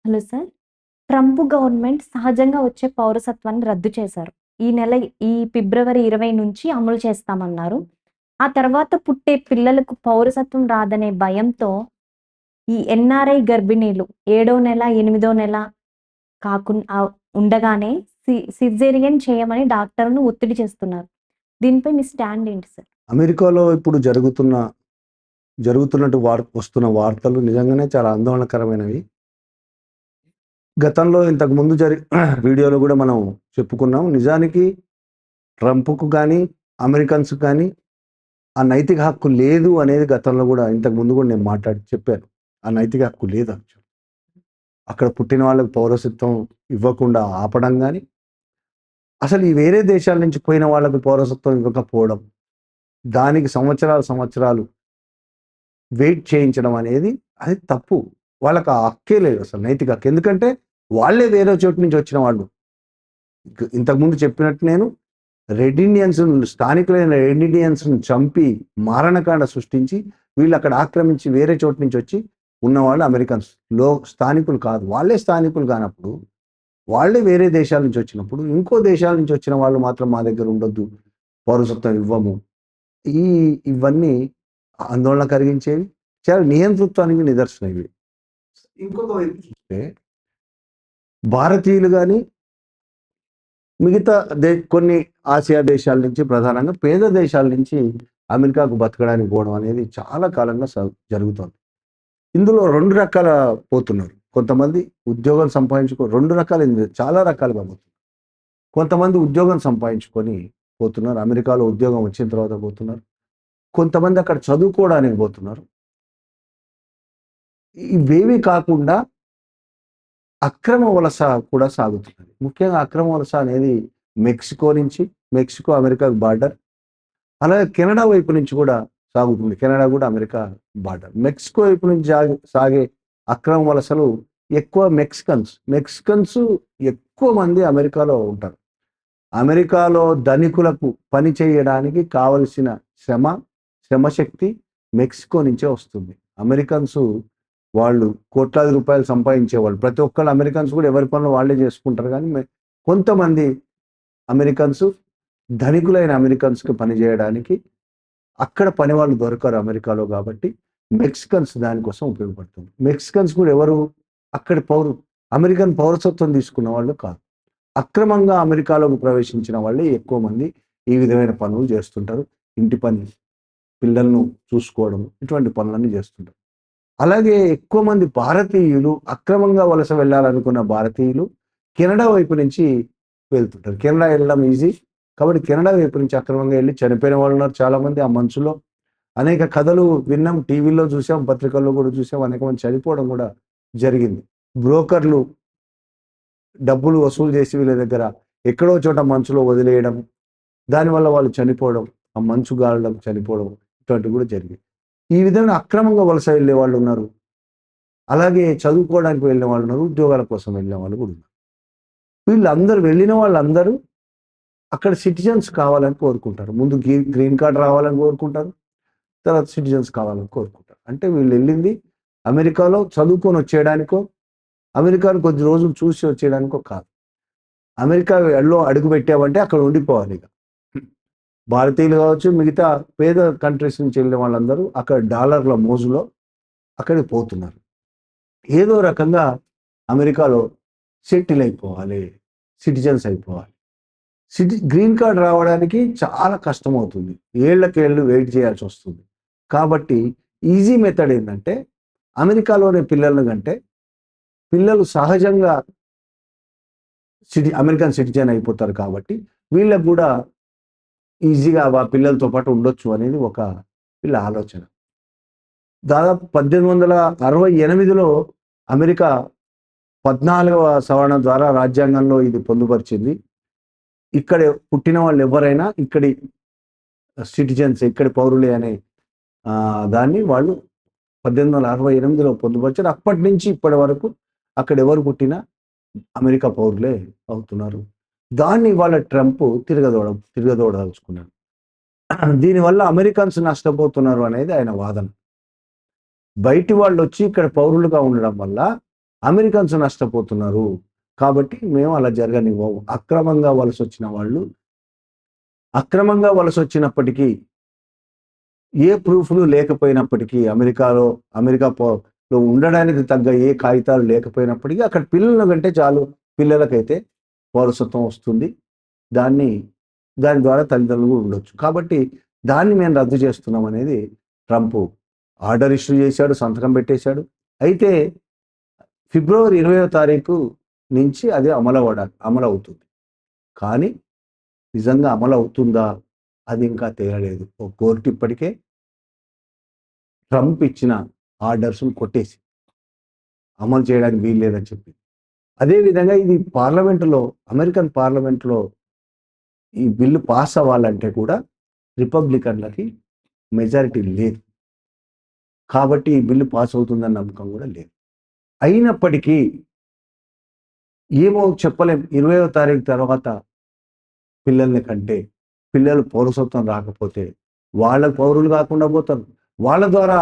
Hello sir. Trump government సహజంగా వచ్చే పౌరసత్వాన్ని రద్దు చేశారు. ఈ ఫిబ్రవరి 20 నుంచి అమలు చేస్తామన్నారు. ఆ తర్వాత పుట్టే పిల్లలకు పౌరసత్వం రాదనే భయంతో ఈ ఎన్ఆర్ఐ గర్భిణీలు ఏడో నెల, ఎనిమిదో నెల ఉండగానే సిజేరియన్ చేయమని డాక్టర్‌ను ఒత్తిడి చేస్తున్నారు. దీనిపై మీ స్టాండ్ ఏంటి సార్? అమెరికాలో ఇప్పుడు జరుగుతున్నట్టు వస్తున్న వార్తలు నిజంగానే చాలా ఆందోళనకరమైనవి. గతంలో ఇంతకుముందు వీడియోలో కూడా మనం చెప్పుకున్నాం. నిజానికి ట్రంప్‌కు కానీ, అమెరికన్స్‌కు కానీ ఆ నైతిక హక్కు లేదు అనేది గతంలో కూడా ఇంతకుముందు కూడా నేను చెప్పాను. ఆ నైతిక హక్కు లేదు యాక్చువల్లీ. అక్కడ పుట్టిన వాళ్ళకి పౌరసత్వం ఇవ్వకుండా ఆపడం కానీ, అసలు ఈ వేరే దేశాల నుంచి పోయిన వాళ్ళకి పౌరసత్వం ఇవ్వకపోవడం, దానికి సంవత్సరాలు వెయిట్ చేయించడం అనేది అది తప్పు. వాళ్ళకి ఆ హక్కే లేదు అసలు, నైతిక హక్కు. ఎందుకంటే వాళ్ళే వేరే చోటు నుంచి వచ్చిన వాళ్ళు. ఇంతకుముందు చెప్పినట్టు నేను స్థానికులైన రెడ్ ఇండియన్స్ను చంపి మారణకాండ సృష్టించి వీళ్ళు అక్కడ ఆక్రమించి వేరే చోటు నుంచి వచ్చి ఉన్నవాళ్ళు అమెరికన్స్. స్థానికులు కాదు. వాళ్ళే స్థానికులు కానప్పుడు, వాళ్ళే వేరే దేశాల నుంచి వచ్చినప్పుడు, ఇంకో దేశాల నుంచి వచ్చిన వాళ్ళు మాత్రం మా దగ్గర ఉండొద్దు, పౌరసత్వం ఇవ్వము, ఇవన్నీ ఆందోళన కలిగించేవి, చాలా నియంతృత్వానికి నిదర్శనం ఇవి. ఇంకొక వైపు చూస్తే భారతీయులు కానీ మిగతా కొన్ని ఆసియా దేశాల నుంచి, ప్రధానంగా పేద దేశాల నుంచి అమెరికాకు బతకడానికి పోవడం అనేది చాలా కాలంగా జరుగుతుంది. ఇందులో 2 రకాల పోతున్నారు. కొంతమంది ఉద్యోగం చాలా రకాలుగా పోతున్నారు. కొంతమంది ఉద్యోగం సంపాదించుకొని పోతున్నారు. అమెరికాలో ఉద్యోగం వచ్చిన తర్వాత పోతున్నారు. కొంతమంది అక్కడ చదువుకోవడానికి పోతున్నారు. ఇవేవి కాకుండా అక్రమ వలస కూడా సాగుతున్నది. ముఖ్యంగా అక్రమ వలస అనేది మెక్సికో అమెరికా బార్డర్, అలాగే కెనడా వైపు నుంచి కూడా సాగుతుంది. కెనడా కూడా అమెరికా బార్డర్. మెక్సికో వైపు నుంచి సాగే అక్రమ వలసలు ఎక్కువ మెక్సికన్స్ ఎక్కువ మంది అమెరికాలో ఉంటారు. అమెరికాలో ధనికులకు పని చేయడానికి కావలసిన శ్రమశక్తి మెక్సికో నుంచే వస్తుంది. అమెరికన్స్ వాళ్ళు కోట్లాది రూపాయలు సంపాదించేవాళ్ళు. ప్రతి ఒక్కళ్ళు అమెరికన్స్ కూడా ఎవరి పనులు వాళ్ళే చేసుకుంటారు. కానీ కొంతమంది అమెరికన్స్, ధనికులైన అమెరికన్స్కి పని చేయడానికి అక్కడ పని వాళ్ళు దొరకరు అమెరికాలో. కాబట్టి మెక్సికన్స్ దానికోసం ఉపయోగపడుతుంది. మెక్సికన్స్ కూడా ఎవరు? అక్కడి అమెరికన్ పౌరసత్వం తీసుకున్న వాళ్ళు కాదు. అక్రమంగా అమెరికాలోకి ప్రవేశించిన వాళ్ళే ఎక్కువ మంది ఈ విధమైన పనులు చేస్తుంటారు. ఇంటి పని, పిల్లలను చూసుకోవడం, ఇటువంటి పనులన్నీ చేస్తుంటారు. అలాగే ఎక్కువ మంది భారతీయులు, అక్రమంగా వలస వెళ్ళాలనుకున్న భారతీయులు కెనడా వైపు నుంచి వెళ్తుంటారు. కెనడా వెళ్ళడం ఈజీ కాబట్టి కెనడా వైపు నుంచి అక్రమంగా వెళ్ళి చనిపోయిన వాళ్ళు ఉన్నారు చాలామంది. ఆ మంచులో అనేక కథలు విన్నాం, టీవీలో చూసాం, పత్రికల్లో కూడా చూసాం. అనేక మంది చనిపోవడం కూడా జరిగింది. బ్రోకర్లు డబ్బులు వసూలు చేసి వీళ్ళ దగ్గర ఎక్కడో చోట మంచులో వదిలేయడం, దానివల్ల వాళ్ళు చనిపోవడం, ఆ మంచు గాలడం చనిపోవడం, ఇటువంటివి కూడా జరిగింది. ఈ విధంగా అక్రమంగా వలస వెళ్ళే వాళ్ళు ఉన్నారు. అలాగే చదువుకోవడానికి వెళ్ళిన వాళ్ళు ఉన్నారు, ఉద్యోగాల కోసం వెళ్ళిన వాళ్ళు కూడా ఉన్నారు. వెళ్ళిన వాళ్ళందరూ అక్కడ సిటిజన్స్ కావాలని కోరుకుంటారు. ముందు గ్రీన్ కార్డ్ రావాలని కోరుకుంటారు, తర్వాత సిటిజన్స్ కావాలని కోరుకుంటారు. అంటే వీళ్ళు వెళ్ళింది అమెరికాలో చదువుకొని వచ్చేయడానికో, అమెరికాను కొద్ది రోజులు చూసి వచ్చేయడానికో కాదు. అమెరికాలో అడుగు పెట్టామంటే అక్కడ ఉండిపోవాలి. ఇక భారతీయులు కావచ్చు, మిగతా పేద కంట్రీస్ నుంచి వెళ్ళిన వాళ్ళందరూ అక్కడ డాలర్ల మోజులో అక్కడికి పోతున్నారు. ఏదో రకంగా అమెరికాలో సెటిల్ అయిపోవాలి, సిటిజన్స్ అయిపోవాలి. గ్రీన్ కార్డ్ రావడానికి చాలా కష్టం అవుతుంది, ఏళ్లకేళ్ళు వెయిట్ చేయాల్సి వస్తుంది. కాబట్టి ఈజీ మెథడ్ ఏంటంటే అమెరికాలోనే పిల్లలు సహజంగా అమెరికన్ సిటిజన్ అయిపోతారు. కాబట్టి వీళ్ళకు కూడా ఈజీగా ఆ పిల్లలతో పాటు ఉండొచ్చు అనేది ఒక వీళ్ళ ఆలోచన. దాదాపు 1868లో అమెరికా 14వ సవరణ ద్వారా రాజ్యాంగంలో ఇది పొందుపరిచింది. ఇక్కడ పుట్టిన వాళ్ళు ఎవరైనా ఇక్కడి సిటిజన్స్, ఇక్కడి పౌరులే అనే దాన్ని వాళ్ళు 1868లో పొందుపరిచారు. అప్పటి నుంచి ఇప్పటి వరకు అక్కడ ఎవరు పుట్టినా అమెరికా పౌరులే అవుతున్నారు. దాన్ని వాళ్ళ ట్రంప్ తిరగదోడదలుచుకున్నాడు. దీనివల్ల అమెరికన్స్ నష్టపోతున్నారు అనేది ఆయన వాదన. బయటి వాళ్ళు వచ్చి ఇక్కడ పౌరులుగా ఉండడం వల్ల అమెరికన్స్ నష్టపోతున్నారు. కాబట్టి మేము అలా జరగనివ్వము. అక్రమంగా వలసొచ్చినప్పటికీ, ఏ ప్రూఫ్‌లు లేకపోయినప్పటికీ, అమెరికా లో ఉండడానికి తగ్గ ఏ కాగితాలు లేకపోయినప్పటికీ, అక్కడ పిల్లల కంటే చాలు, పిల్లలకైతే పౌరసత్వం వస్తుంది. దాని ద్వారా తల్లిదండ్రులు ఉండొచ్చు. కాబట్టి దాన్ని మేము రద్దు చేస్తున్నాం అనేది ట్రంప్ ఆర్డర్ ఇష్యూ చేశాడు, సంతకం పెట్టేశాడు. అయితే ఫిబ్రవరి 20వ తారీఖు నుంచి అది అమలవుతుంది. కానీ నిజంగా అమలవుతుందా? అది ఇంకా తేలలేదు. ఒక కోర్టు ఇప్పటికే ట్రంప్ ఇచ్చిన ఆర్డర్స్‌ను కొట్టేసి అమలు చేయడానికి వీల్లేదని చెప్పింది. అదేవిధంగా ఇది అమెరికన్ పార్లమెంట్‌లో ఈ బిల్లు పాస్ అవ్వాలంటే కూడా రిపబ్లికన్‌లకి మెజారిటీ లేదు. కాబట్టి ఈ బిల్లు పాస్ అవుతుందన్న నమ్మకం కూడా లేదు. అయినప్పటికీ ఏమో చెప్పలేం. 20వ తారీఖు తర్వాత పిల్లలు పౌరసత్వం రాకపోతే వాళ్ళ పౌరులు కాకుండా పోతారు. వాళ్ళ ద్వారా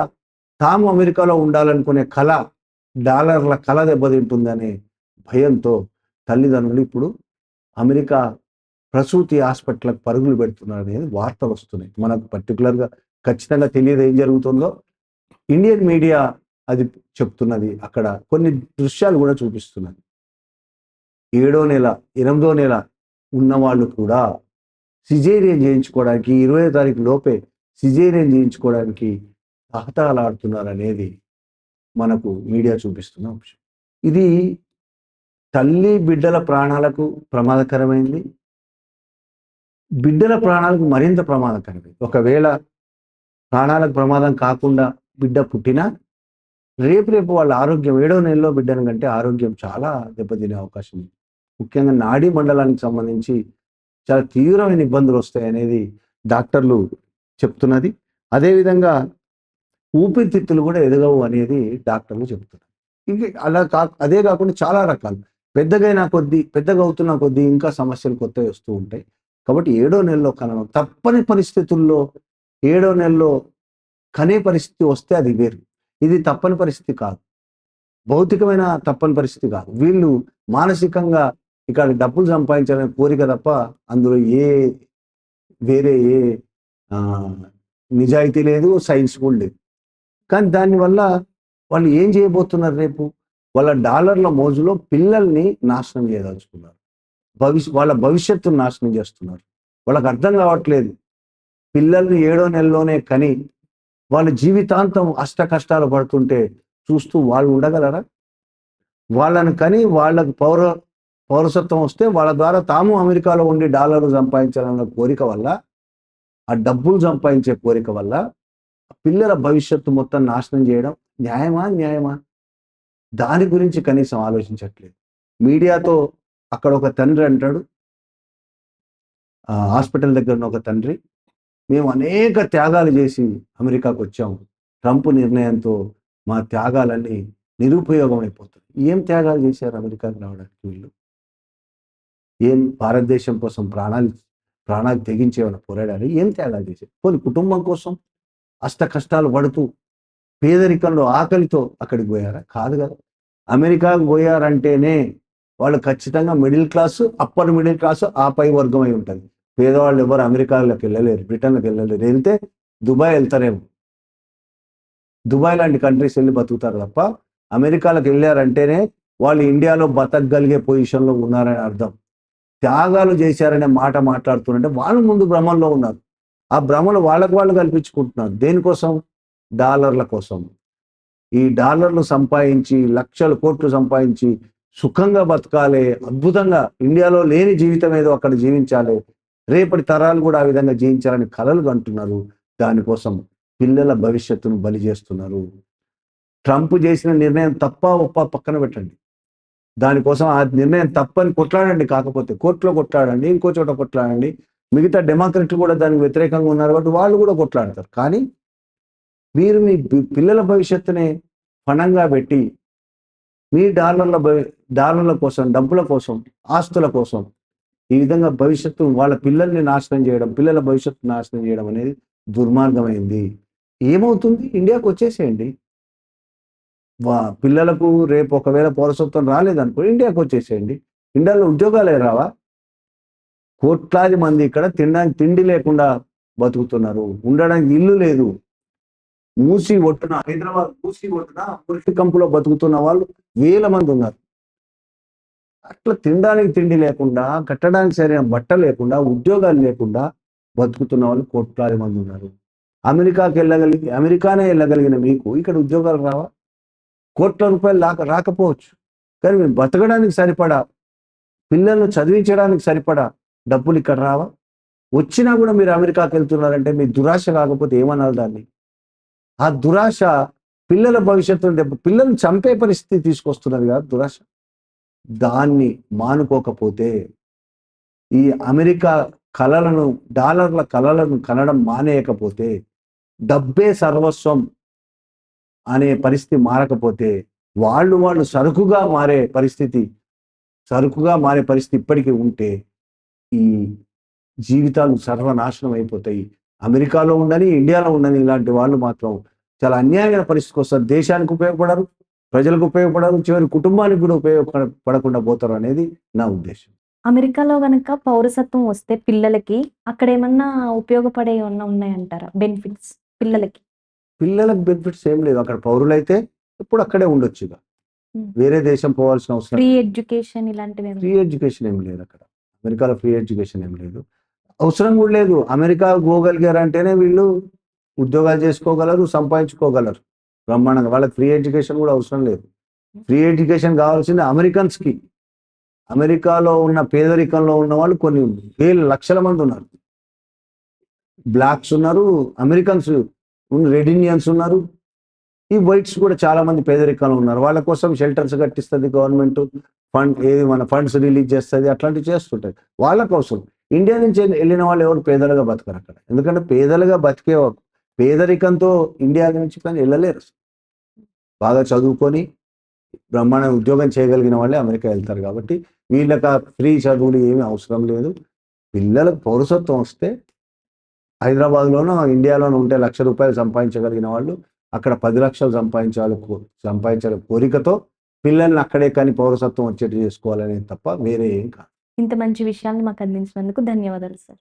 తాము అమెరికాలో ఉండాలనుకునే డాలర్ల కళ దెబ్బతింటుందనే భయంతో తల్లిదండ్రులు ఇప్పుడు అమెరికా ప్రసూతి హాస్పిటల్‌కి పరుగులు పెడుతున్నారనేది వార్తలు వస్తున్నాయి. మనకు పర్టిక్యులర్‌గా ఖచ్చితంగా తెలియదు ఏం జరుగుతుందో. ఇండియన్ మీడియా అది చెప్తున్నది. అక్కడ కొన్ని దృశ్యాలు కూడా చూపిస్తున్నది. 7వ నెల, 8వ నెల ఉన్నవాళ్ళు కూడా సిజేరియన్ చేయించుకోవడానికి 20వ తారీఖు లోపే సిజేరియన్ చేయించుకోవడానికి తహతహలాడుతున్నారనేది మనకు మీడియా చూపిస్తున్న అంశం. ఇది తల్లి, బిడ్డల ప్రాణాలకు ప్రమాదకరమైంది. బిడ్డల ప్రాణాలకు మరింత ప్రమాదకరమైంది. ఒకవేళ ప్రాణాలకు ప్రమాదం కాకుండా బిడ్డ పుట్టినా రేపు వాళ్ళ ఆరోగ్యం 7వ నెలలో బిడ్డను కంటే ఆరోగ్యం చాలా దెబ్బతినే అవకాశం ఉంది. ముఖ్యంగా నాడీ మండలానికి సంబంధించి చాలా తీవ్రమైన ఇబ్బందులు వస్తాయనేది డాక్టర్లు చెప్తున్నది. అదేవిధంగా ఊపిరితిత్తులు కూడా ఎదగవు అనేది డాక్టర్లు చెప్తున్నారు. అదే కాకుండా చాలా రకాలు పెద్దగా అవుతున్న కొద్దీ ఇంకా సమస్యలు కొత్తవి వస్తూ ఉంటాయి. కాబట్టి 7వ నెలలో కనడం తప్పని పరిస్థితుల్లో 7వ నెలలో కనే పరిస్థితి వస్తే అది వేరు. ఇది తప్పని పరిస్థితి కాదు. భౌతికమైన తప్పని పరిస్థితి కాదు. వీళ్ళు మానసికంగా ఇక్కడ డబ్బులు సంపాదించాలనే కోరిక తప్ప అందులో వేరే నిజాయితీ లేదు, సైన్స్ కూడా లేదు. కానీ దానివల్ల వాళ్ళు ఏం చేయబోతున్నారు రేపు? వాళ్ళ డాలర్ల మోజులో పిల్లల్ని నాశనం చేయదలుచుకున్నారు. వాళ్ళ భవిష్యత్తును నాశనం చేస్తున్నారు. వాళ్ళకి అర్థం కావట్లేదు. పిల్లల్ని 7వ నెలలోనే కని వాళ్ళ జీవితాంతం అష్ట కష్టాలు పడుతుంటే చూస్తూ వాళ్ళు ఉండగలరా? వాళ్ళని కని వాళ్ళకు పౌరసత్వం వస్తే వాళ్ళ ద్వారా తాము అమెరికాలో ఉండి డాలర్లు సంపాదించాలన్న కోరిక వల్ల, ఆ డబ్బులు సంపాదించే కోరిక వల్ల పిల్లల భవిష్యత్తు మొత్తం నాశనం చేయడం న్యాయమా? దాని గురించి కనీసం ఆలోచించట్లేదు. మీడియాతో అక్కడ ఒక తండ్రి అంటాడు, హాస్పిటల్ దగ్గర ఉన్న ఒక తండ్రి, మేము అనేక త్యాగాలు చేసి అమెరికాకు వచ్చాము. ట్రంప్ నిర్ణయంతో మా త్యాగాలన్నీ నిరుపయోగం అయిపోతుంది. ఏం త్యాగాలు చేశారు అమెరికాకు రావడానికి వీళ్ళు? ఏం భారతదేశం కోసం ప్రాణాలు తెగించేవాళ్ళు పోరాడారు? ఏం త్యాగాలు చేశారు? కొన్ని కుటుంబం కోసం అష్ట కష్టాలు పడుతూ పేదరికంలో ఆకలితో అక్కడికి పోయారా? కాదు కదా. అమెరికాకు పోయారంటేనే వాళ్ళు ఖచ్చితంగా middle class, upper middle class, ఆ పై వర్గం అయి ఉంటుంది. పేదవాళ్ళు ఎవరు అమెరికాలోకి వెళ్ళలేరు, బ్రిటన్లోకి వెళ్ళలేరు. వెళ్తే దుబాయ్ వెళ్తారేమో. దుబాయ్ లాంటి కంట్రీస్ వెళ్ళి బతుకుతారు తప్ప అమెరికాలోకి వెళ్ళారంటేనే వాళ్ళు ఇండియాలో బతకగలిగే పొజిషన్లో ఉన్నారని అర్థం. త్యాగాలు చేశారనే మాట మాట్లాడుతుంటే వాళ్ళు ముందు భ్రమంలో ఉన్నారు. ఆ భ్రమలు వాళ్ళు కల్పించుకుంటున్నారు. దేనికోసం? డాలర్ల కోసం. ఈ డాలర్లు సంపాదించి లక్షల కోట్లు సంపాదించి సుఖంగా బతకాలి, అద్భుతంగా ఇండియాలో లేని జీవితం ఏదో అక్కడ జీవించాలి, రేపటి తరాలు కూడా ఆ విధంగా జీవించాలని కలలు కంటున్నారు. దానికోసం పిల్లల భవిష్యత్తును బలి చేస్తున్నారు. ట్రంప్ చేసిన నిర్ణయం తప్ప ఒప్ప పక్కన పెట్టండి. దానికోసం ఆ నిర్ణయం తప్పని కొట్లాడండి. కాకపోతే కోర్టులో కొట్లాడండి, ఇంకో చోట కొట్లాడండి. మిగతా డెమోక్రట్లు కూడా దానికి వ్యతిరేకంగా ఉన్నారు కాబట్టి వాళ్ళు కూడా కొట్లాడతారు. కానీ మీరు మీ పిల్లల భవిష్యత్తునే పణంగా పెట్టి మీ డాలర్ల కోసం, డబ్బుల కోసం, ఆస్తుల కోసం ఈ విధంగా వాళ్ళ పిల్లల్ని నాశనం చేయడం, పిల్లల భవిష్యత్తు నాశనం చేయడం అనేది దుర్మార్గమైంది. ఏమవుతుంది? ఇండియాకు వచ్చేసేయండి. పిల్లలకు రేపు ఒకవేళ పౌరసత్వం రాలేదనుకో ఇండియాకి వచ్చేసేయండి. ఇండియాలో ఉద్యోగాలే రావా? కోట్లాది మంది ఇక్కడ తినడానికి తిండి లేకుండా బతుకుతున్నారు. ఉండడానికి ఇల్లు లేదు. మూసి ఒడ్డున హైదరాబాద్ మూసి ఒడ్డున మురికి కంపులో బతుకుతున్న వాళ్ళు వేల మంది ఉన్నారు. అట్లా తినడానికి తిండి లేకుండా, కట్టడానికి సరైన బట్ట లేకుండా, ఉద్యోగాలు లేకుండా బతుకుతున్న వాళ్ళు కోట్లాది మంది ఉన్నారు. అమెరికానే వెళ్ళగలిగిన మీకు ఇక్కడ ఉద్యోగాలు రావా? కోట్ల రూపాయలు రాకపోవచ్చు, కానీ మేము బతకడానికి సరిపడా, పిల్లల్ని చదివించడానికి సరిపడా డబ్బులు ఇక్కడ రావా? వచ్చినా కూడా మీరు అమెరికాకి వెళ్తున్నారంటే మీ దురాశ కాకపోతే ఏమనాలి దాన్ని? ఆ దురాశ పిల్లల భవిష్యత్తు, పిల్లల్ని చంపే పరిస్థితి తీసుకొస్తున్నది కదా దురాశ. దాన్ని మానుకోకపోతే, ఈ అమెరికా కలలను, డాలర్ల కలలను కనడం మానేయకపోతే, డబ్బే సర్వస్వం అనే పరిస్థితి మారకపోతే, వాళ్ళు సరుకుగా మారే పరిస్థితి ఇప్పటికీ ఉంటే ఈ జీవితాలు సర్వనాశనం అయిపోతాయి. అమెరికాలో ఉండని, ఇండియాలో ఉండని ఇలాంటి వాళ్ళు మాత్రం చాలా అన్యాయమైన పరిస్థితికి వస్తారు. దేశానికి ఉపయోగపడరు, ప్రజలకు ఉపయోగపడరు, చివరి కుటుంబానికి కూడా ఉపయోగపడకుండా పోతారు అనేది నా ఉద్దేశం. అమెరికాలో గనక పౌరసత్వం వస్తే పిల్లలకి అక్కడ ఏమన్నా ఉపయోగపడే ఏమన్నా ఉన్నాయంటారా బెనిఫిట్స్ పిల్లలకి? పిల్లలకు బెనిఫిట్స్ ఏం లేదు. అక్కడ పౌరులైతే ఇప్పుడు అక్కడే ఉండొచ్చు. ఇక వేరే దేశం పోవాల్సిన అవసరం. ఫ్రీ ఎడ్యుకేషన్ ఇలాంటివి ఫ్రీ ఎడ్యుకేషన్ ఏం లేదు అక్కడ. అమెరికాలో ఫ్రీ ఎడ్యుకేషన్ ఏం లేదు, అవసరం కూడా లేదు. అమెరికా పోగలిగారంటేనే వీళ్ళు ఉద్యోగాలు చేసుకోగలరు, సంపాదించుకోగలరు బ్రహ్మాండంగా. వాళ్ళకి ఫ్రీ ఎడ్యుకేషన్ కూడా అవసరం లేదు. ఫ్రీ ఎడ్యుకేషన్ కావాల్సింది అమెరికన్స్కి. అమెరికాలో ఉన్న పేదరికంలో ఉన్న వాళ్ళు కొన్ని వేల లక్షల మంది ఉన్నారు. బ్లాక్స్ ఉన్నారు, అమెరికన్స్, రెడ్ ఇండియన్స్ ఉన్నారు, ఈ వైట్స్ కూడా చాలా మంది పేదరికంలో ఉన్నారు. వాళ్ళ కోసం షెల్టర్స్ కట్టిస్తుంది గవర్నమెంట్, మన ఫండ్స్ రిలీజ్ చేస్తుంది, అట్లాంటివి చేస్తుంటుంది. వాళ్ళకు అవసరం. ఇండియా నుంచి వెళ్ళిన వాళ్ళు ఎవరు పేదలుగా బతకరు అక్కడ. ఎందుకంటే పేదలుగా బతికే పేదరికంతో ఇండియా నుంచి కానీ వెళ్ళలేరు. బాగా చదువుకొని బ్రహ్మాండ ఉద్యోగం చేయగలిగిన వాళ్ళే అమెరికా వెళ్తారు. కాబట్టి వీళ్ళకి ఫ్రీ చదువులు ఏమీ అవసరం లేదు. పిల్లలకు పౌరసత్వం వస్తే హైదరాబాద్లోనో ఇండియాలోనో ఉంటే ₹1,00,000 సంపాదించగలిగిన వాళ్ళు అక్కడ 10 లక్షలు సంపాదించాలి కోరికతో పిల్లల్ని అక్కడే కానీ పౌరసత్వం వచ్చేట్టు చేసుకోవాలనేది తప్ప వేరే ఏం కాదు. ఇంత మంచి విషయాన్ని మాకు అందించినందుకు ధన్యవాదాలు సార్.